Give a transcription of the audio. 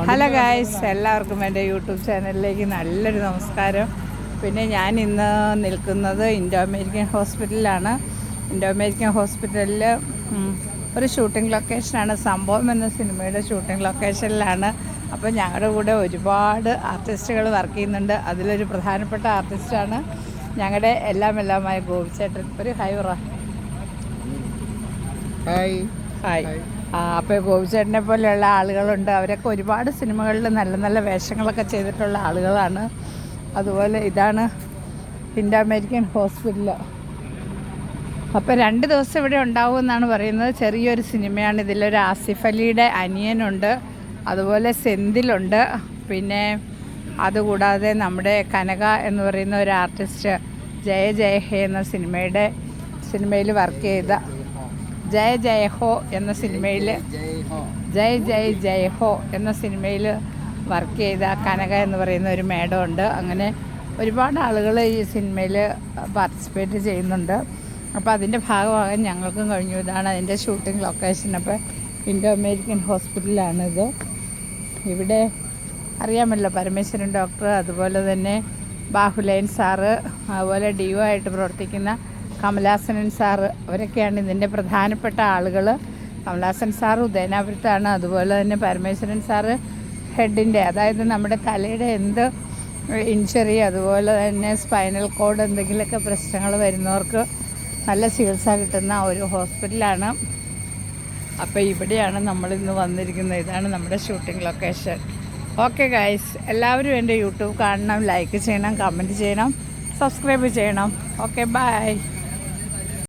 Hello guys, എല്ലാവർക്കും എൻ്റെ YouTube ചാനലിലേക്ക് നല്ലൊരു നമസ്കാരം. പിന്നെ ഞാൻ ഇന്ന് നിൽക്കുന്നത് ഇൻഡോ അമേരിക്കൻ ഹോസ്പിറ്റലിലാണ്. ഇൻഡോ അമേരിക്കൻ ഹോസ്പിറ്റലിൽ ഒരു ഷൂട്ടിംഗ് ലൊക്കേഷനാണ്. സംഭവം എന്ന സിനിമയുടെ ഷൂട്ടിംഗ് ലൊക്കേഷനിലാണ്. അപ്പോൾ ഞങ്ങളുടെ കൂടെ ഒരുപാട് ആർട്ടിസ്റ്റുകൾ വർക്ക് ചെയ്യുന്നുണ്ട്. അതിലൊരു പ്രധാനപ്പെട്ട ആർട്ടിസ്റ്റാണ് ഞങ്ങളുടെ എല്ലാമായ ഗോപിച്ചേട്ടൻ. ഒരു ഹായ് പറ. ഹായ്. അപ്പോൾ ഗോപിച്ചേട്ടനെ പോലെയുള്ള ആളുകളുണ്ട്. അവരൊക്കെ ഒരുപാട് സിനിമകളിൽ നല്ല നല്ല വേഷങ്ങളൊക്കെ ചെയ്തിട്ടുള്ള ആളുകളാണ്. അതുപോലെ ഇതാണ് ഇൻഡോ അമേരിക്കൻ ഹോസ്പിറ്റൽ. അപ്പോൾ 2 ദിവസം ഇവിടെ ഉണ്ടാവുമെന്നാണ് പറയുന്നത്. ചെറിയൊരു സിനിമയാണ്. ഇതിലൊരു ആസിഫ് അലിയുടെ അനിയനുണ്ട്, അതുപോലെ സെന്തിലുണ്ട്. പിന്നെ അതുകൂടാതെ നമ്മുടെ കനക എന്ന് പറയുന്ന ഒരു ആർട്ടിസ്റ്റ് ജയ ഹേ എന്ന സിനിമയിൽ വർക്ക് ചെയ്ത ജയ ഹോ എന്ന സിനിമയിൽ ജയ ഹോ എന്ന സിനിമയിൽ വർക്ക് ചെയ്ത കനക എന്ന് പറയുന്ന ഒരു മേഡം ഉണ്ട്. അങ്ങനെ ഒരുപാട് ആളുകൾ ഈ സിനിമയിൽ പാർട്ടിസിപ്പേറ്റ് ചെയ്യുന്നുണ്ട്. അപ്പോൾ അതിൻ്റെ ഭാഗമാകാൻ ഞങ്ങൾക്കും കഴിഞ്ഞു. ഇതാണ് അതിൻ്റെ ഷൂട്ടിംഗ് ലൊക്കേഷൻ. അപ്പോൾ ഇൻഡോ അമേരിക്കൻ ഹോസ്പിറ്റലാണിത്. ഇവിടെ അറിയാമല്ലോ പരമേശ്വരൻ ഡോക്ടർ, അതുപോലെ തന്നെ ബാഹുലയൻ സാറ്, അതുപോലെ DO ആയിട്ട് പ്രവർത്തിക്കുന്ന കമലാസനൻ സാറ്, അവരൊക്കെയാണ് ഇതിൻ്റെ പ്രധാനപ്പെട്ട ആളുകൾ. കമലാസൻ സാറ് ഉദയനാപുരത്താണ്. അതുപോലെ തന്നെ പരമേശ്വരൻ സാറ് ഹെഡിൻ്റെ, അതായത് നമ്മുടെ തലയുടെ എന്ത് ഇൻഷറി, അതുപോലെ തന്നെ സ്പൈനൽ കോഡ് എന്തെങ്കിലുമൊക്കെ പ്രശ്നങ്ങൾ വരുന്നവർക്ക് നല്ല ചികിത്സ കിട്ടുന്ന ഒരു ഹോസ്പിറ്റലാണ്. അപ്പോൾ ഇവിടെയാണ് നമ്മളിന്ന് വന്നിരിക്കുന്നത്. ഇതാണ് നമ്മുടെ ഷൂട്ടിംഗ് ലൊക്കേഷൻ. ഓക്കെ ഗൈസ്, എല്ലാവരും എൻ്റെ യൂട്യൂബ് കാണണം, ലൈക്ക് ചെയ്യണം, കമൻറ്റ് ചെയ്യണം, സബ്സ്ക്രൈബ് ചെയ്യണം. Okay, by.